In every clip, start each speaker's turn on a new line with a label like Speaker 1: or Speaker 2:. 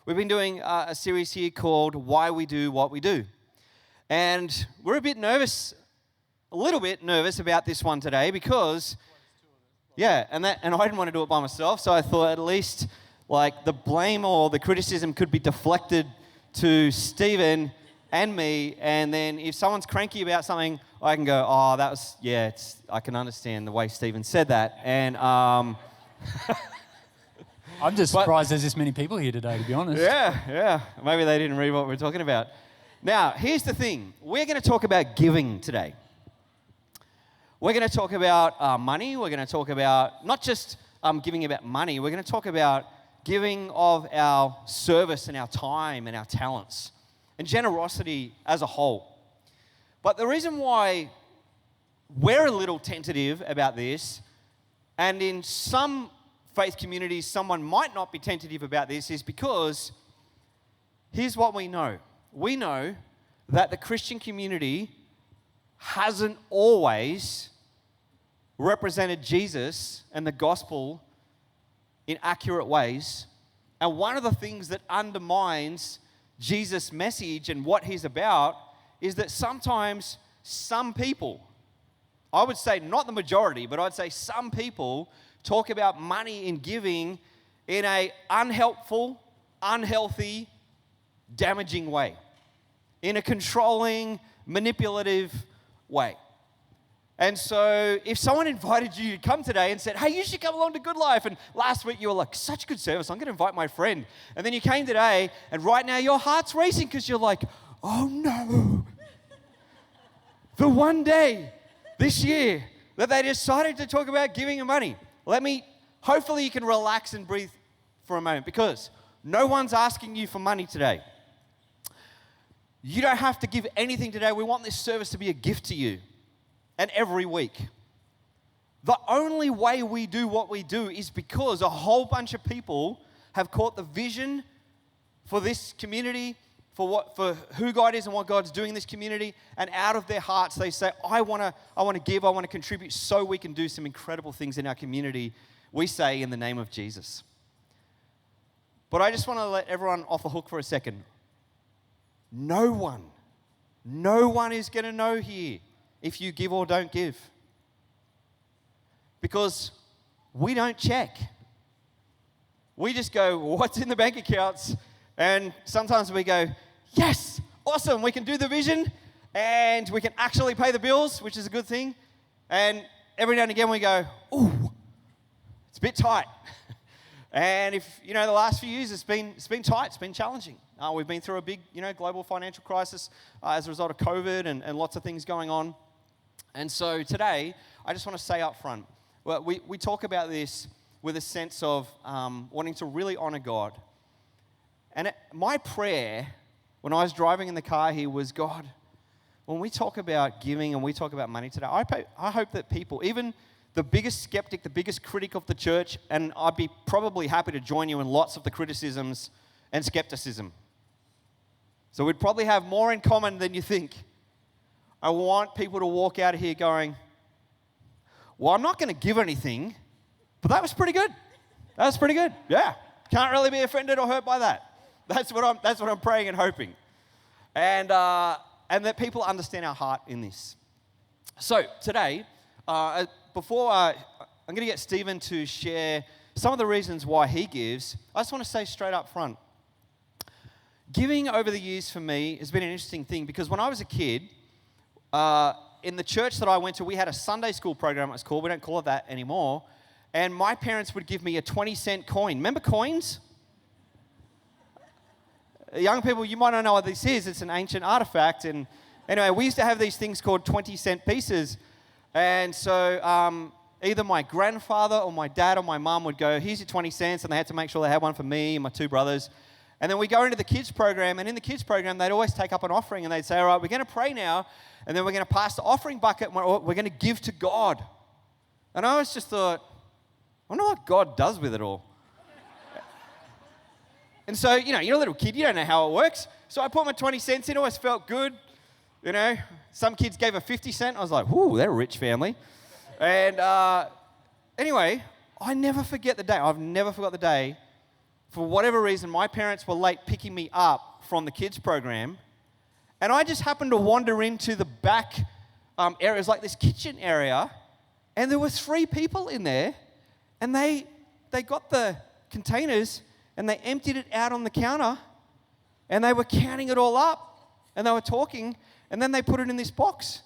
Speaker 1: We've been doing a series here called Why We Do What We Do. And we're a little bit nervous about this one today because, and I didn't want to do it by myself, so I thought at least like the blame or the criticism could be deflected to Stephen and me, and then if someone's cranky about something, I can go, I can understand the way Stephen said that. And
Speaker 2: I'm just surprised there's this many people here today, to be honest.
Speaker 1: Yeah. Maybe they didn't read what we're talking about. Now, here's the thing. We're going to talk about giving today. We're going to talk about money. We're going to talk about not just giving about money. We're going to talk about giving of our service and our time and our talents and generosity as a whole. But the reason why we're a little tentative about this, and in some faith communities someone might not be tentative about this, is because here's what we know. We know that the Christian community hasn't always represented Jesus and the gospel in accurate ways. And one of the things that undermines Jesus' message and what he's about is that sometimes some people, I would say not the majority, but I'd say some people talk about money and giving in a unhelpful, unhealthy, damaging way, in a controlling, manipulative way. And so if someone invited you to come today and said, hey, you should come along to Goodlife, and last week you were like, such good service, I'm going to invite my friend. And then you came today, and right now your heart's racing because you're like, oh no. The one day this year that they decided to talk about giving and money. Hopefully you can relax and breathe for a moment, because no one's asking you for money today. You don't have to give anything today. We want this service to be a gift to you. And every week. The only way we do what we do is because a whole bunch of people have caught the vision for this community, for who God is and what God's doing in this community, and out of their hearts they say, I want to give, I want to contribute so we can do some incredible things in our community. We say in the name of Jesus. But I just want to let everyone off the hook for a second. No one is going to know here if you give or don't give. Because we don't check. We just go, what's in the bank accounts? And sometimes we go, yes, awesome, we can do the vision and we can actually pay the bills, which is a good thing. And every now and again we go, ooh, it's a bit tight. And if, the last few years it's been tight, it's been challenging. We've been through a big, global financial crisis as a result of COVID and lots of things going on. And so today, I just want to say up front, we talk about this with a sense of wanting to really honor God. And my prayer, when I was driving in the car here, was, God, when we talk about giving and we talk about money today, I hope that people, even the biggest skeptic, the biggest critic of the church, and I'd be probably happy to join you in lots of the criticisms and skepticism. So we'd probably have more in common than you think. I want people to walk out of here going, well, I'm not going to give anything, but that was pretty good. That was pretty good. Yeah. Can't really be offended or hurt by that. That's what I'm praying and hoping. And that people understand our heart in this. So today, I'm going to get Stephen to share some of the reasons why he gives. I just want to say straight up front, giving over the years for me has been an interesting thing, because when I was a kid, in the church that I went to, we had a Sunday school program, it was called. We don't call it that anymore. And my parents would give me a 20-cent coin. Remember coins? Young people, you might not know what this is. It's an ancient artifact. And anyway, we used to have these things called 20-cent pieces. And so either my grandfather or my dad or my mum would go, here's your 20 cents. And they had to make sure they had one for me and my two brothers. And then we go into the kids program, and in the kids program, they'd always take up an offering, and they'd say, all right, we're going to pray now, and then we're going to pass the offering bucket, and we're going to give to God. And I always just thought, I wonder what God does with it all. And so, you're a little kid, you don't know how it works. So I put my 20 cents in, always felt good. Some kids gave a 50 cent. I was like, whoo, they're a rich family. And anyway, I never forget the day. I've never forgot the day for whatever reason, my parents were late picking me up from the kids program, and I just happened to wander into the back areas, like this kitchen area, and there was 3 people in there, and they got the containers and they emptied it out on the counter, and they were counting it all up, and they were talking, and then they put it in this box.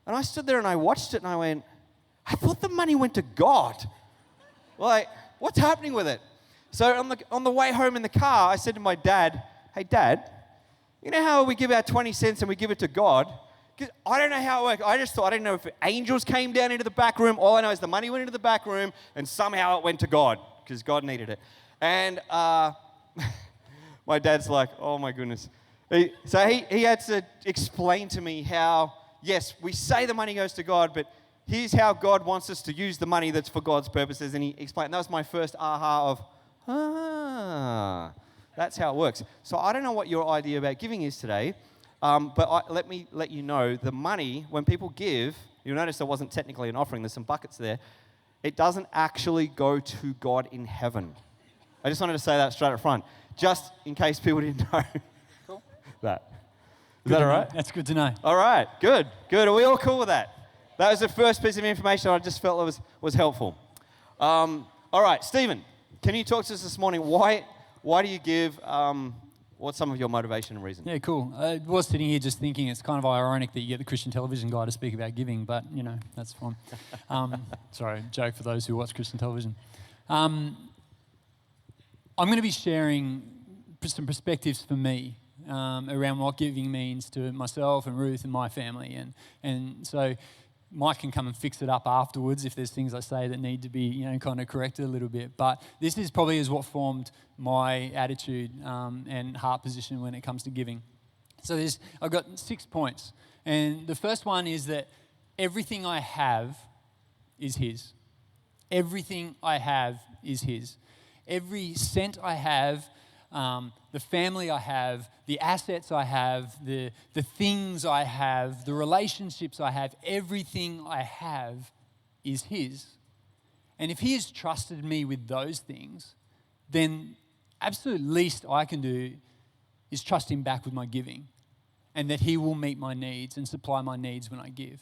Speaker 1: And I stood there and I watched it and I went, I thought the money went to God. Like, what's happening with it? So on the way home in the car, I said to my dad, hey, Dad, you know how we give our 20 cents and we give it to God? Because I don't know how it works. I didn't know if angels came down into the back room. All I know is the money went into the back room and somehow it went to God because God needed it. And my dad's like, oh my goodness. So he had to explain to me how, yes, we say the money goes to God, but here's how God wants us to use the money that's for God's purposes. And he explained, that was my first aha of, that's how it works. So I don't know what your idea about giving is today, but let me let you know, the money, when people give, you'll notice there wasn't technically an offering, there's some buckets there, it doesn't actually go to God in heaven. I just wanted to say that straight up front, just in case people didn't know.
Speaker 2: Cool.
Speaker 1: That. Is that all right?
Speaker 2: That's good to know.
Speaker 1: All right, good. Are we all cool with that? That was the first piece of information I just felt was helpful. All right, Stephen, can you talk to us this morning? Why do you give? What's some of your motivation and reason?
Speaker 2: Yeah, cool. I was sitting here just thinking it's kind of ironic that you get the Christian television guy to speak about giving, but, that's fine. Sorry, joke for those who watch Christian television. I'm going to be sharing some perspectives for me around what giving means to myself and Ruth and my family. And so Mike can come and fix it up afterwards if there's things I say that need to be, kind of corrected a little bit. But this is probably what formed my attitude and heart position when it comes to giving. So I've got 6 points. And the first one is that everything I have is His. Everything I have is His. Every cent I have, the family I have, the assets I have, the things I have, the relationships I have, everything I have is His. And if He has trusted me with those things, then absolute least I can do is trust Him back with my giving, and that He will meet my needs and supply my needs when I give.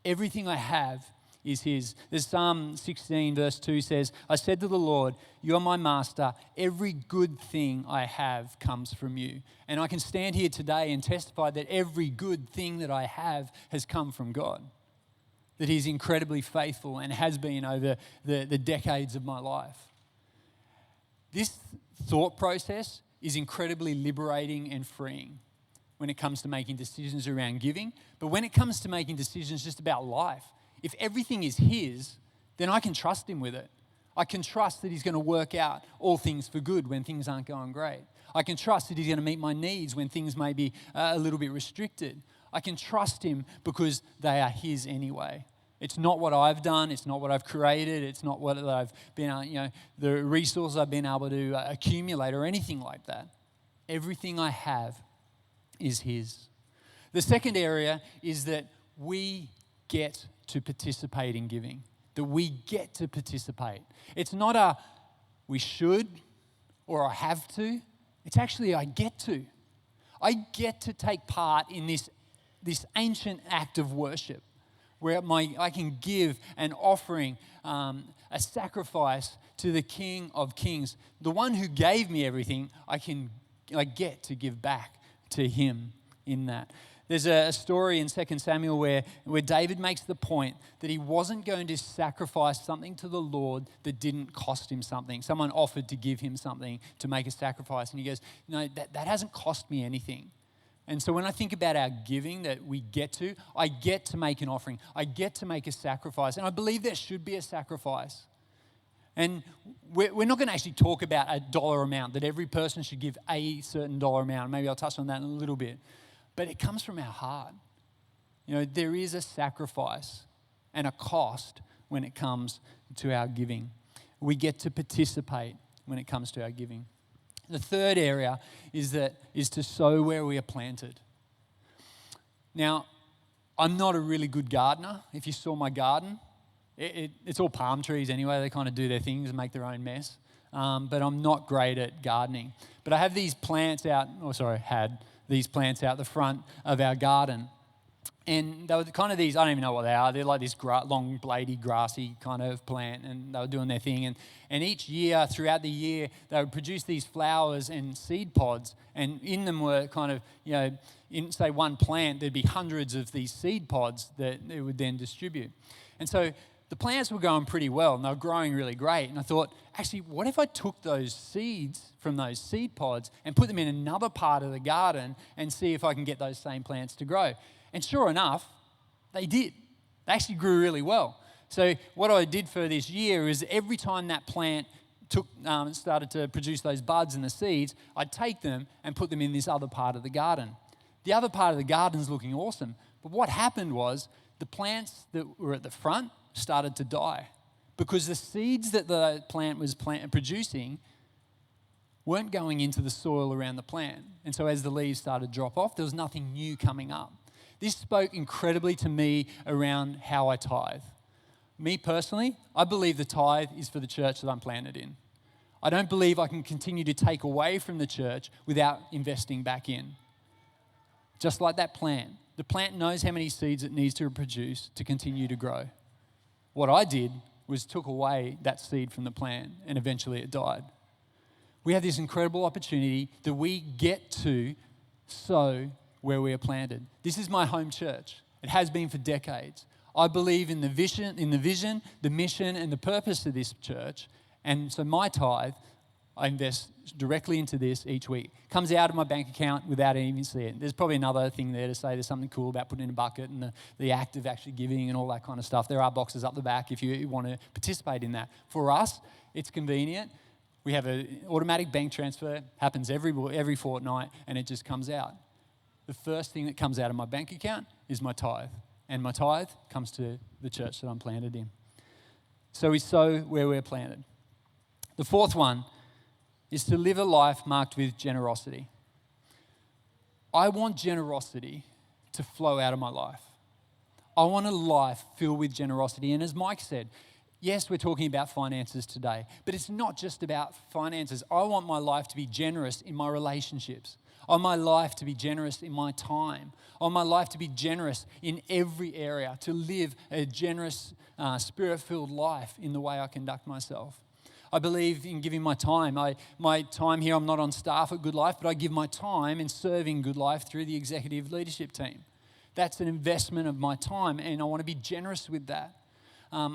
Speaker 2: Everything I have is His. There's Psalm 16 verse 2 says, I said to the Lord, you are my master. Every good thing I have comes from you. And I can stand here today and testify that every good thing that I have has come from God. That He's incredibly faithful and has been over the decades of my life. This thought process is incredibly liberating and freeing when it comes to making decisions around giving. But when it comes to making decisions just about life, if everything is His, then I can trust Him with it. I can trust that He's going to work out all things for good when things aren't going great. I can trust that He's going to meet my needs when things may be a little bit restricted. I can trust Him because they are His anyway. It's not what I've done. It's not what I've created. It's not what I've been, the resources I've been able to accumulate or anything like that. Everything I have is His. The second area is that we get to participate in giving, that we get to participate. It's not a we should or I have to. It's actually I get to. I get to take part in this ancient act of worship where I can give an offering, a sacrifice to the King of Kings. The one who gave me everything, I get to give back to Him in that. There's a story in 2 Samuel where David makes the point that he wasn't going to sacrifice something to the Lord that didn't cost him something. Someone offered to give him something to make a sacrifice, and he goes, no, that hasn't cost me anything. And so when I think about our giving that we get to, I get to make an offering. I get to make a sacrifice, and I believe there should be a sacrifice. And we're not going to actually talk about a dollar amount, that every person should give a certain dollar amount. Maybe I'll touch on that in a little bit. But it comes from our heart. There is a sacrifice and a cost when it comes to our giving. We get to participate when it comes to our giving. The third area is to sow where we are planted. Now, I'm not a really good gardener. If you saw my garden, it's all palm trees anyway. They kind of do their things and make their own mess. but I'm not great at gardening. But I have these plants out, had these plants out the front of our garden. And they were kind of these, I don't even know what they are. They're like this long, bladey, grassy kind of plant, and they were doing their thing. And each year, throughout the year, they would produce these flowers and seed pods, and in them were kind of, in, say, one plant, there'd be hundreds of these seed pods that they would then distribute. And so the plants were going pretty well, and they were growing really great. And I thought, actually, what if I took those seeds from those seed pods and put them in another part of the garden and see if I can get those same plants to grow? And sure enough, they did. They actually grew really well. So what I did for this year is every time that plant started to produce those buds and the seeds, I'd take them and put them in this other part of the garden. The other part of the garden's looking awesome. But what happened was the plants that were at the front started to die because the seeds that the plant was producing weren't going into the soil around the plant. And so as the leaves started to drop off, there was nothing new coming up. This spoke incredibly to me around how I tithe. Me personally, I believe the tithe is for the church that I'm planted in. I don't believe I can continue to take away from the church without investing back in. Just like that plant. The plant knows how many seeds it needs to produce to continue to grow. What I did was took away that seed from the plant, and eventually it died. We have this incredible opportunity that we get to sow where we are planted. This is my home church. It has been for decades. I believe in the vision, the mission, and the purpose of this church. And so my tithe, I invest directly into this each week. Comes out of my bank account without even seeing it. There's probably another thing there to say there's something cool about putting in a bucket and the act of actually giving and all that kind of stuff. There are boxes up the back if you want to participate in that. For us, it's convenient. We have an automatic bank transfer, happens every fortnight, and it just comes out. The first thing that comes out of my bank account is my tithe. And my tithe comes to the church that I'm planted in. So we sow where we're planted. The fourth one is to live a life marked with generosity. I want generosity to flow out of my life. I want a life filled with generosity. And as Mike said, yes, we're talking about finances today, but it's not just about finances. I want my life to be generous in my relationships. I want my life to be generous in my time. I want my life to be generous in every area, to live a generous, spirit-filled life in the way I conduct myself. I believe in giving my time. My time here, I'm not on staff at Goodlife, but I give my time in serving Goodlife through the executive leadership team. That's an investment of my time, and I want to be generous with that. I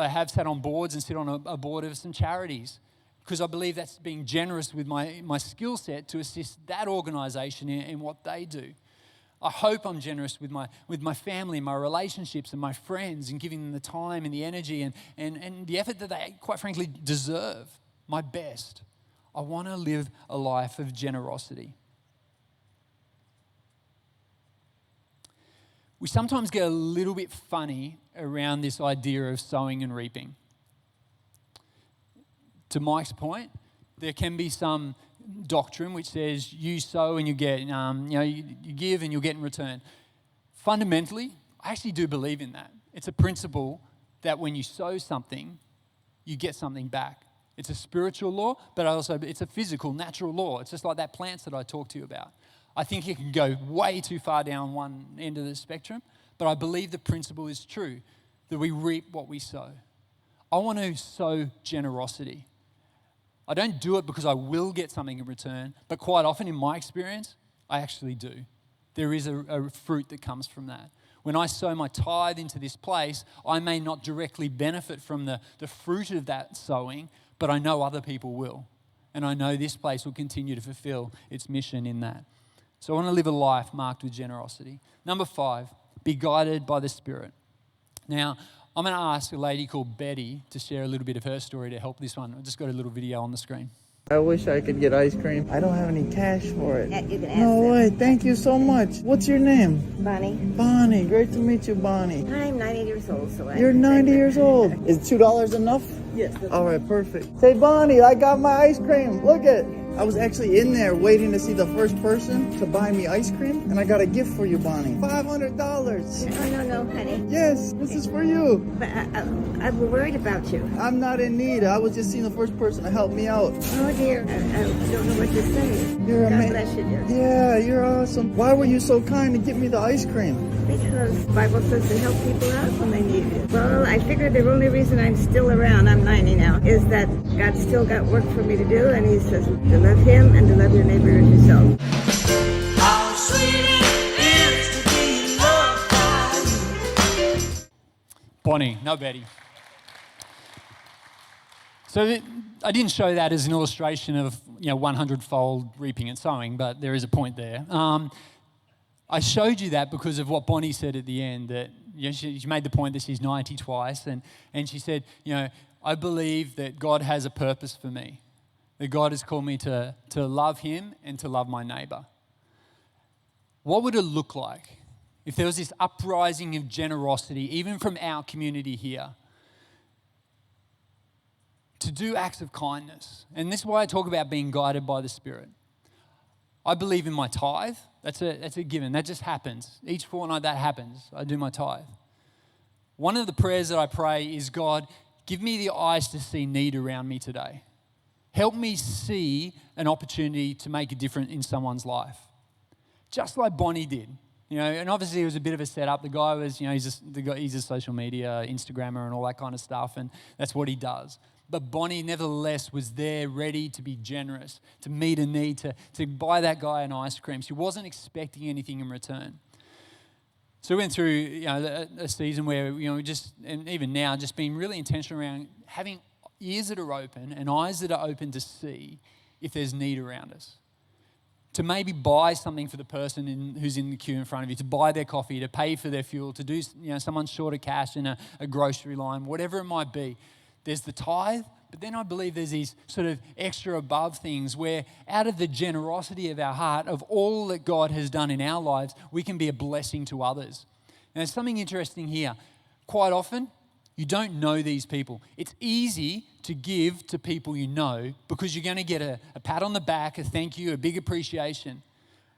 Speaker 2: have sat on boards and sit on a board of some charities, because I believe that's being generous with my skill set to assist that organisation in what they do. I hope I'm generous with my family, my relationships and my friends, and giving them the time and the energy and the effort that they, quite frankly, deserve, my best. I want to live a life of generosity. We sometimes get a little bit funny around this idea of sowing and reaping. To Mike's point, there can be some doctrine which says you sow and you get, you give and you'll get in return. Fundamentally, I actually do believe in that. It's a principle that when you sow something, you get something back. It's a spiritual law, but also it's a physical, natural law. It's just like that plants that I talked to you about. I think it can go way too far down one end of the spectrum, but I believe the principle is true, that we reap what we sow. I want to sow generosity. I don't do it because I will get something in return, but quite often in my experience, I actually do. There is a fruit that comes from that. When I sow my tithe into this place, I may not directly benefit from the fruit of that sowing, but I know other people will. And I know this place will continue to fulfill its mission in that. So I want to live a life marked with generosity. Number 5, be guided by the Spirit. Now, I'm going to ask a lady called Betty to share a little bit of her story to help this one. I've just got a little video on the screen.
Speaker 3: I wish I could get ice cream. I don't have any cash for it.
Speaker 4: Yeah, you can ask
Speaker 3: No
Speaker 4: them.
Speaker 3: way. Thank you so much. What's your name?
Speaker 4: Bonnie.
Speaker 3: Bonnie. Great to meet you, Bonnie.
Speaker 4: I'm 90 years old, so
Speaker 3: You're 90 years old. Is $2 enough?
Speaker 4: Yes.
Speaker 3: All right, perfect. Say, Bonnie, I got my ice cream. Look it. I was actually in there waiting to see the first person to buy me ice cream, and I got a gift for you, Bonnie. $500.
Speaker 4: Oh, no, honey.
Speaker 3: Yes, this is for you.
Speaker 4: But I'm worried about you.
Speaker 3: I'm not in need. I was just seeing the first person to help me out.
Speaker 4: Oh, dear. I don't know what to say.
Speaker 3: You're
Speaker 4: God
Speaker 3: amazing.
Speaker 4: bless you, dear.
Speaker 3: Yeah, you're awesome. Why were you so kind to get me the ice cream?
Speaker 4: Because the Bible says to help people out when they need it. Well, I figured the only reason I'm still around, I'm 90 now, is that God's still got work for me to do, and he says to love him and to love your neighbor as yourself.
Speaker 5: How sweet it is to be loved by you.
Speaker 2: Bonnie, no Betty. So I didn't show that as an illustration of 100-fold reaping and sowing, but there is a point there. I showed you that because of what Bonnie said at the end, that she made the point that she's 90 twice, and she said, I believe that God has a purpose for me, that God has called me to love him and to love my neighbour. What would it look like if there was this uprising of generosity, even from our community here, to do acts of kindness? And this is why I talk about being guided by the Spirit. I believe in my tithe. That's a given. That just happens. Each fortnight that happens. I do my tithe. One of the prayers that I pray is, God, give me the eyes to see need around me today. Help me see an opportunity to make a difference in someone's life. Just like Bonnie did. And obviously it was a bit of a setup. The guy was, he's a social media Instagrammer and all that kind of stuff, and that's what he does. But Bonnie, nevertheless, was there ready to be generous, to meet a need, to buy that guy an ice cream. She wasn't expecting anything in return. So we went through a season where, and even now, just being really intentional around having ears that are open and eyes that are open to see if there's need around us. To maybe buy something for the person who's in the queue in front of you, to buy their coffee, to pay for their fuel, to do someone's short of cash in a grocery line, whatever it might be. There's the tithe, but then I believe there's these sort of extra above things where out of the generosity of our heart, of all that God has done in our lives, we can be a blessing to others. And there's something interesting here. Quite often, you don't know these people. It's easy to give to people you know because you're going to get a pat on the back, a thank you, a big appreciation.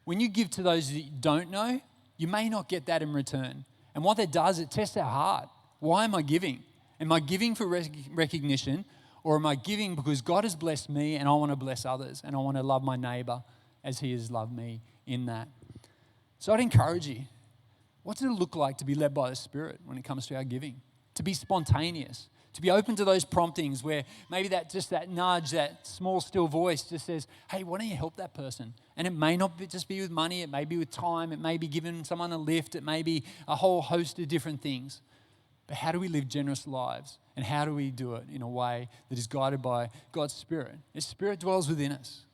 Speaker 2: When you give to those that you don't know, you may not get that in return. And what that does, it tests our heart. Why am I giving? Am I giving for recognition, or am I giving because God has blessed me and I want to bless others and I want to love my neighbour as he has loved me in that? So I'd encourage you, what does it look like to be led by the Spirit when it comes to our giving? To be spontaneous, to be open to those promptings where maybe that nudge, that small still voice just says, hey, why don't you help that person? And it may not just be with money, it may be with time, it may be giving someone a lift, it may be a whole host of different things. But how do we live generous lives? And how do we do it in a way that is guided by God's Spirit? His Spirit dwells within us.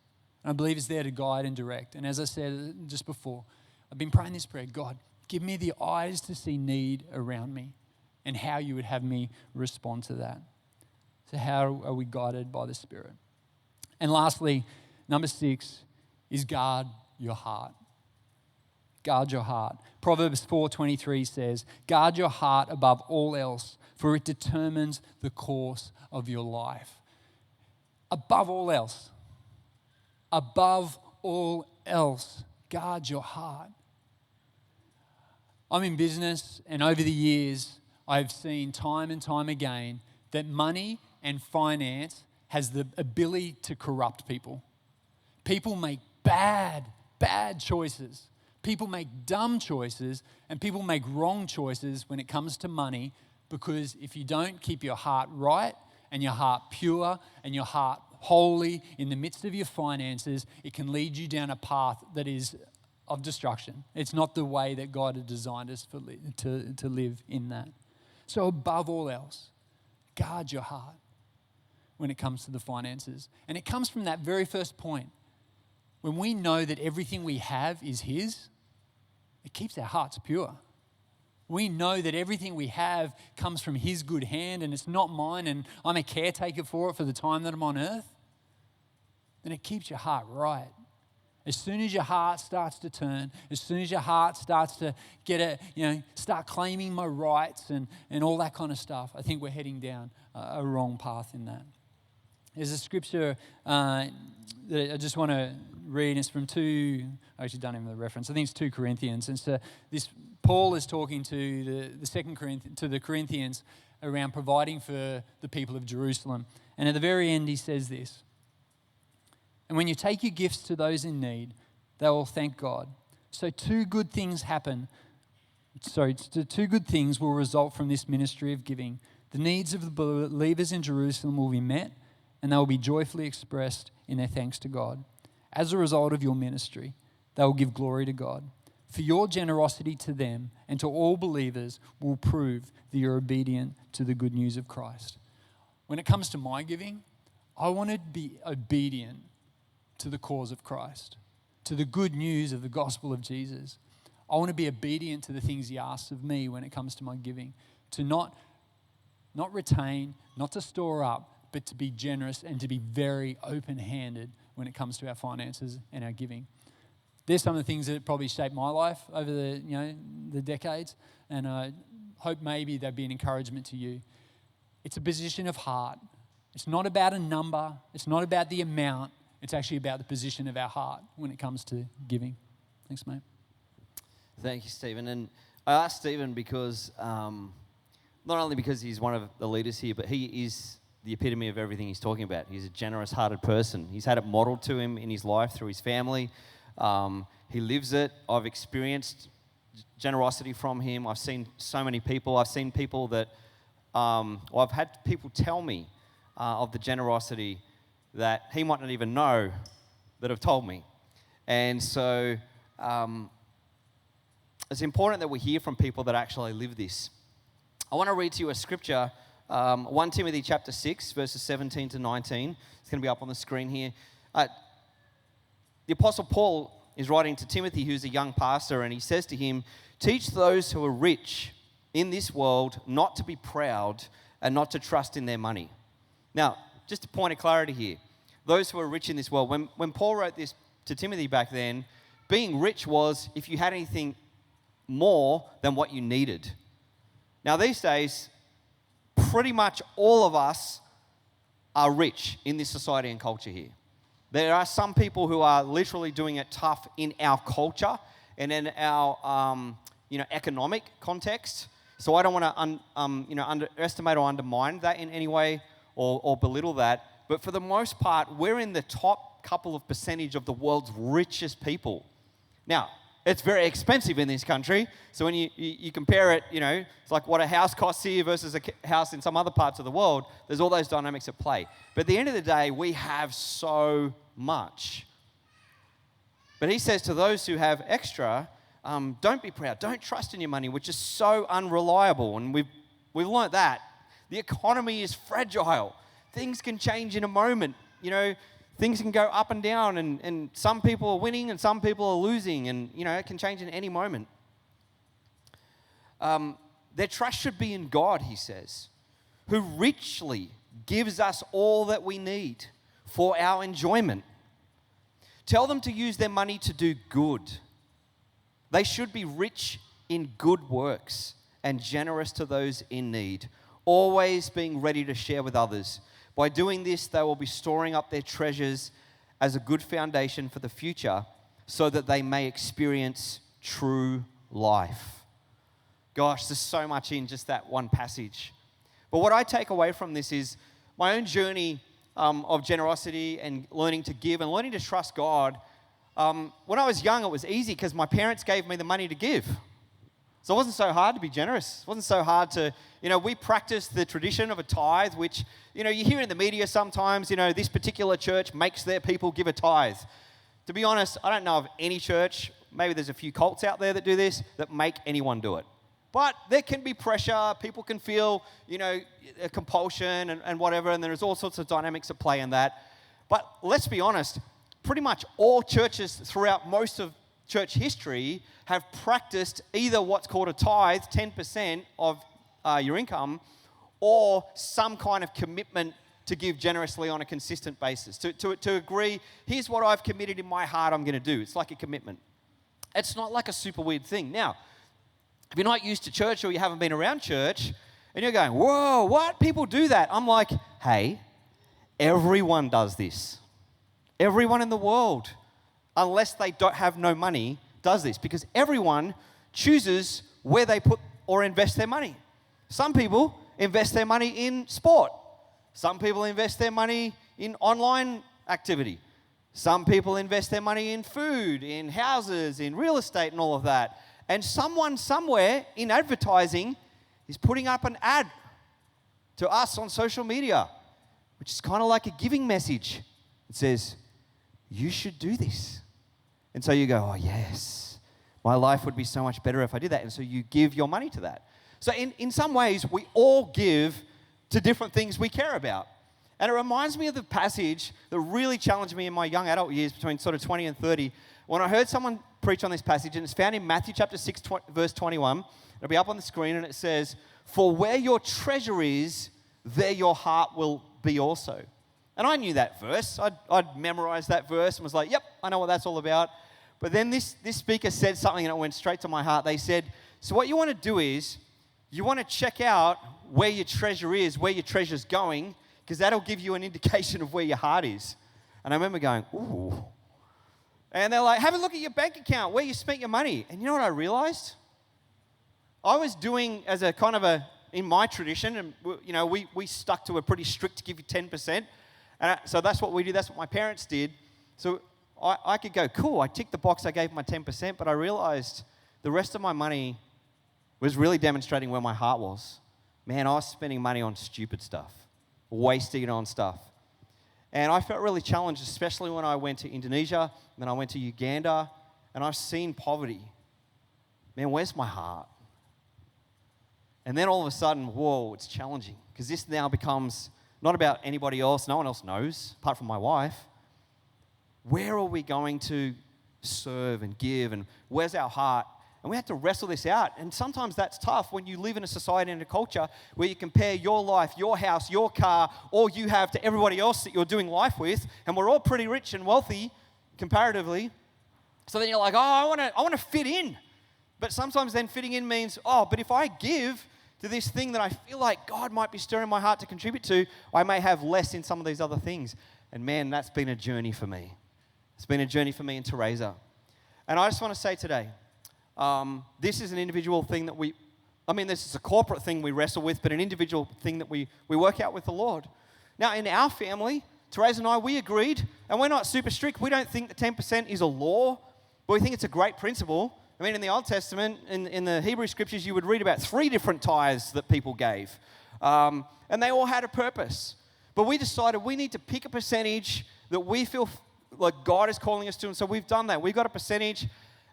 Speaker 2: And I believe it's there to guide and direct. And as I said just before, I've been praying this prayer, God, give me the eyes to see need around me and how you would have me respond to that. So how are we guided by the Spirit? And lastly, number 6 is guard your heart. Guard your heart. Proverbs 4:23 says, guard your heart above all else, for it determines the course of your life. Above all else. Above all else, guard your heart. I'm in business, and over the years, I've seen time and time again that money and finance has the ability to corrupt people. People make bad choices. People make dumb choices, and people make wrong choices when it comes to money, because if you don't keep your heart right and your heart pure and your heart holy in the midst of your finances, it can lead you down a path that is of destruction. It's not the way that God had designed us to live in that. So above all else, guard your heart when it comes to the finances. And it comes from that very first point. When we know that everything we have is His, it keeps our hearts pure. We know that everything we have comes from His good hand and it's not mine and I'm a caretaker for it for the time that I'm on earth. Then it keeps your heart right. As soon as your heart starts to turn, as soon as your heart starts to start claiming my rights and all that kind of stuff, I think we're heading down a wrong path in that. There's a scripture that I just want to read. It's from I actually don't even have the reference. I think it's 2 Corinthians. And so Paul is talking to the Corinthians around providing for the people of Jerusalem. And at the very end, he says this: "And when you take your gifts to those in need, they will thank God. So two good things will result from this ministry of giving. The needs of the believers in Jerusalem will be met, and they will be joyfully expressed in their thanks to God. As a result of your ministry, they will give glory to God. For your generosity to them and to all believers will prove that you're obedient to the good news of Christ." When it comes to my giving, I want to be obedient to the cause of Christ, to the good news of the gospel of Jesus. I want to be obedient to the things he asks of me when it comes to my giving, to not retain, not to store up, but to be generous and to be very open-handed when it comes to our finances and our giving. There's some of the things that probably shaped my life over the decades, and I hope maybe they'll be an encouragement to you. It's a position of heart. It's not about a number. It's not about the amount. It's actually about the position of our heart when it comes to giving. Thanks, mate.
Speaker 1: Thank you, Stephen. And I asked Stephen because, not only because he's one of the leaders here, but he is the epitome of everything he's talking about. He's a generous-hearted person. He's had it modeled to him in his life through his family. He lives it. I've experienced generosity from him. I've seen so many people. I've seen people that, I've had people tell me of the generosity that he might not even know that have told me. And so it's important that we hear from people that actually live this. I want to read to you a scripture, 1 Timothy chapter 6, verses 17 to 19. It's going to be up on the screen here. The Apostle Paul is writing to Timothy, who's a young pastor, and he says to him, "Teach those who are rich in this world not to be proud and not to trust in their money." Now, just a point of clarity here. Those who are rich in this world, when Paul wrote this to Timothy back then, being rich was if you had anything more than what you needed. Now, these days, pretty much all of us are rich in this society and culture here. There are some people who are literally doing it tough in our culture and in our economic context. So I don't want to underestimate or undermine that in any way or belittle that. But for the most part, we're in the top couple of percentage of the world's richest people. Now, it's very expensive in this country. So when you compare it, it's like what a house costs here versus a house in some other parts of the world. There's all those dynamics at play. But at the end of the day, we have so much. But he says to those who have extra, don't be proud. Don't trust in your money, which is so unreliable. And we've learnt that. The economy is fragile. Things can change in a moment. Things can go up and down, and some people are winning and some people are losing, and it can change in any moment. Their trust should be in God, he says, who richly gives us all that we need for our enjoyment. Tell them to use their money to do good. They should be rich in good works and generous to those in need, always being ready to share with others. By doing this, they will be storing up their treasures as a good foundation for the future so that they may experience true life. Gosh, there's so much in just that one passage. But what I take away from this is my own journey of generosity and learning to give and learning to trust God. When I was young, it was easy because my parents gave me the money to give. So it wasn't so hard to be generous. It wasn't so hard to, we practiced the tradition of a tithe, which, you hear in the media sometimes, this particular church makes their people give a tithe. To be honest, I don't know of any church, maybe there's a few cults out there that do this, that make anyone do it. But there can be pressure, people can feel, a compulsion and whatever, and there's all sorts of dynamics at play in that. But let's be honest, pretty much all churches throughout most of church history have practiced either what's called a tithe, 10% of your income, or some kind of commitment to give generously on a consistent basis. To agree, here's what I've committed in my heart I'm going to do. It's like a commitment. It's not like a super weird thing. Now, if you're not used to church or you haven't been around church, and you're going, whoa, what? People do that. I'm like, hey, everyone does this. Everyone in the world, unless they don't have no money, does this because everyone chooses where they put or invest their money. Some people invest their money in sport. Some people invest their money in online activity. Some people invest their money in food, in houses, in real estate and all of that. And someone somewhere in advertising is putting up an ad to us on social media, which is kind of like a giving message. It says, you should do this. And so you go, oh yes, my life would be so much better if I did that. And so you give your money to that. So in some ways, we all give to different things we care about. And it reminds me of the passage that really challenged me in my young adult years between sort of 20 and 30, when I heard someone preach on this passage, and it's found in Matthew chapter 6, verse 21. It'll be up on the screen, and it says, for where your treasure is, there your heart will be also. And I knew that verse. I'd memorized that verse and was like, yep, I know what that's all about. But then this speaker said something and it went straight to my heart. They said, so what you want to do is, you want to check out where your treasure is, where your treasure's going, because that'll give you an indication of where your heart is. And I remember going, ooh. And they're like, have a look at your bank account, where you spent your money. And you know what I realized? I was doing as a kind of in my tradition, and you know, we stuck to a pretty strict give you 10%. And so that's what we did, that's what my parents did. So I could go, cool, I ticked the box, I gave my 10%, but I realized the rest of my money was really demonstrating where my heart was. Man, I was spending money on stupid stuff, wasting it on stuff. And I felt really challenged, especially when I went to Indonesia, then I went to Uganda, and I've seen poverty. Man, where's my heart? And then all of a sudden, whoa, it's challenging, because this now becomes not about anybody else, no one else knows, apart from my wife. Where are we going to serve and give, and where's our heart? And we have to wrestle this out. And sometimes that's tough when you live in a society and a culture where you compare your life, your house, your car, all you have to everybody else that you're doing life with. And we're all pretty rich and wealthy comparatively. So then you're like, oh, I want to fit in. But sometimes then fitting in means, oh, but if I give to this thing that I feel like God might be stirring my heart to contribute to, I may have less in some of these other things. And man, that's been a journey for me. It's been a journey for me and Teresa. And I just want to say today, this is an individual thing that this is a corporate thing we wrestle with, but an individual thing that we work out with the Lord. Now, in our family, Teresa and I, we agreed, and we're not super strict. We don't think that 10% is a law, but we think it's a great principle. I mean, in the Old Testament, in the Hebrew Scriptures, you would read about 3 different tithes that people gave, and they all had a purpose. But we decided we need to pick a percentage that we feel like God is calling us to, and so we've done that. We've got a percentage.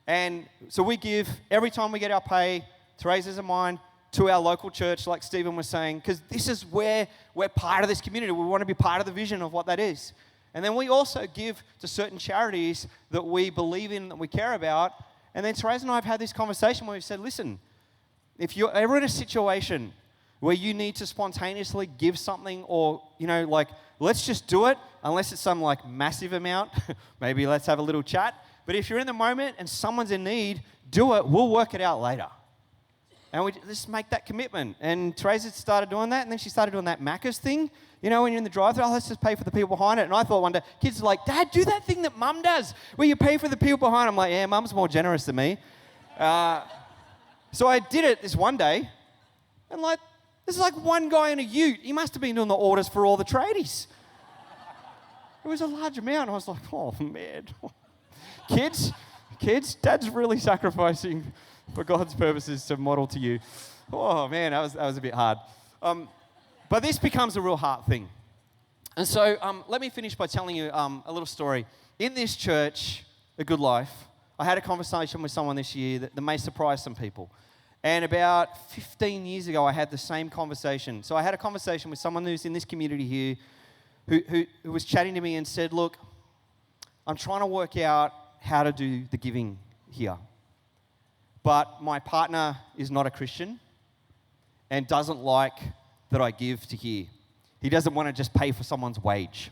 Speaker 1: And so we give every time we get our pay, Teresa's and mine, to our local church, like Stephen was saying, because this is where we're part of this community. We want to be part of the vision of what that is. And then we also give to certain charities that we believe in, that we care about. And then Teresa and I have had this conversation where we've said, listen, if you're ever in a situation where you need to spontaneously give something or, let's just do it, unless it's some massive amount, maybe let's have a little chat. But if you're in the moment and someone's in need, do it. We'll work it out later. And we just make that commitment. And Teresa started doing that, and then she started doing that Macca's thing. You know, when you're in the drive-thru, let's just pay for the people behind it. And I thought one day, kids are like, Dad, do that thing that Mum does, where you pay for the people behind. I'm like, yeah, Mum's more generous than me. So I did it this one day, and this is one guy in a ute. He must have been doing the orders for all the tradies. It was a large amount. I was like, oh, man. Kids, Dad's really sacrificing for God's purposes to model to you. Oh, man, that was a bit hard. But this becomes a real heart thing. And so let me finish by telling you a little story. In this church, A Goodlife, I had a conversation with someone this year that may surprise some people. And about 15 years ago, I had the same conversation. So I had a conversation with someone who's in this community here who was chatting to me and said, look, I'm trying to work out how to do the giving here. But my partner is not a Christian and doesn't like that I give to here. He doesn't want to just pay for someone's wage.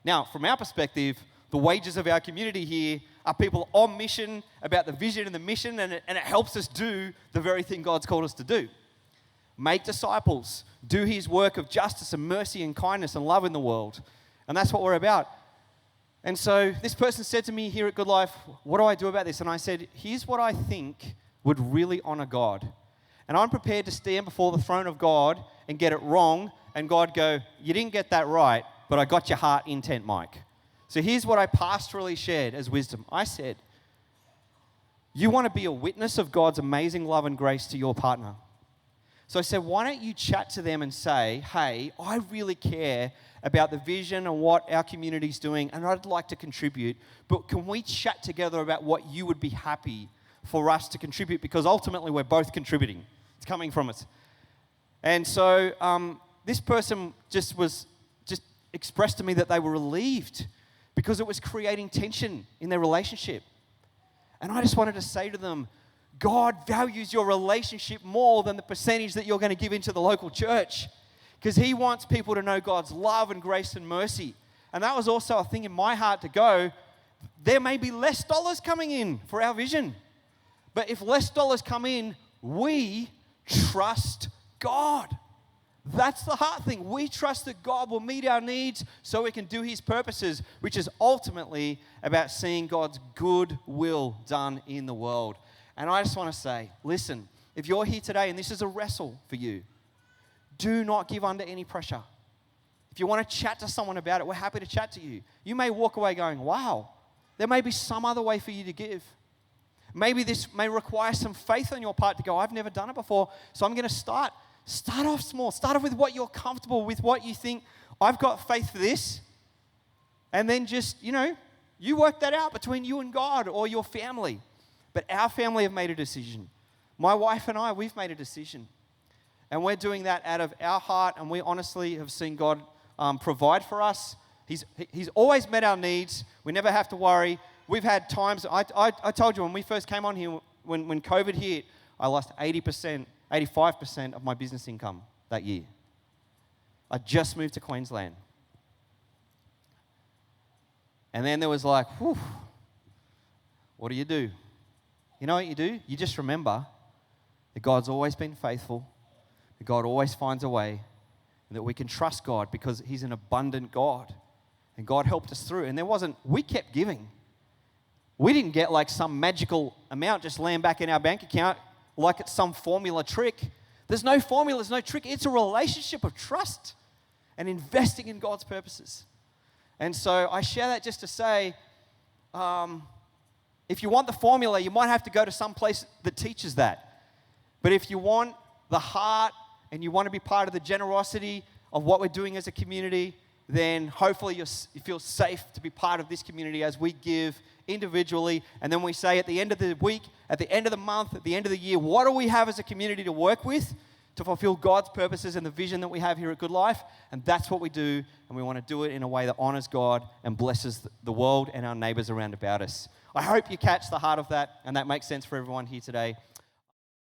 Speaker 1: Now, from our perspective, the wages of our community here are people on mission about the vision and the mission, and it helps us do the very thing God's called us to do. make disciples, do his work of justice and mercy and kindness and love in the world. And that's what we're about. And so this person said to me here at Goodlife, what do I do about this? And I said, here's what I think would really honor God. And I'm prepared to stand before the throne of God and get it wrong, and God go, you didn't get that right, but I got your heart intent, Mike. So here's what I pastorally shared as wisdom. I said, you want to be a witness of God's amazing love and grace to your partner. So I said, why don't you chat to them and say, hey, I really care about the vision and what our community's doing, and I'd like to contribute, but can we chat together about what you would be happy for us to contribute? Because ultimately we're both contributing. It's coming from us. And so this person just expressed to me that they were relieved because it was creating tension in their relationship. And I just wanted to say to them, God values your relationship more than the percentage that you're going to give into the local church, because he wants people to know God's love and grace and mercy. And that was also a thing in my heart to go, there may be less dollars coming in for our vision. But if less dollars come in, we trust God. That's the hard thing. We trust that God will meet our needs so we can do his purposes, which is ultimately about seeing God's good will done in the world. And I just want to say, listen, if you're here today and this is a wrestle for you, do not give under any pressure. If you want to chat to someone about it, we're happy to chat to you. You may walk away going, wow, there may be some other way for you to give. Maybe this may require some faith on your part to go, I've never done it before, so I'm going to start off small. Start off with what you're comfortable with, what you think, I've got faith for this. And then just, you work that out between you and God or your family. But our family have made a decision. My wife and I, we've made a decision. And we're doing that out of our heart, and we honestly have seen God provide for us. He's always met our needs. We never have to worry. We've had times, I told you when we first came on here, when COVID hit, I lost 85% of my business income that year. I just moved to Queensland. And then there was like, whew, what do? You know what you do? You just remember that God's always been faithful, that God always finds a way, and that we can trust God because he's an abundant God. And God helped us through. And we kept giving. We didn't get like some magical amount just land back in our bank account like it's some formula trick. There's no formula, there's no trick. It's a relationship of trust and investing in God's purposes. And so I share that just to say, if you want the formula, you might have to go to some place that teaches that. But if you want the heart and you want to be part of the generosity of what we're doing as a community, then hopefully you feel safe to be part of this community as we give individually. And then we say at the end of the week, at the end of the month, at the end of the year, what do we have as a community to work with to fulfill God's purposes and the vision that we have here at Goodlife? And that's what we do, and we want to do it in a way that honors God and blesses the world and our neighbors around about us. I hope you catch the heart of that and that makes sense for everyone here today.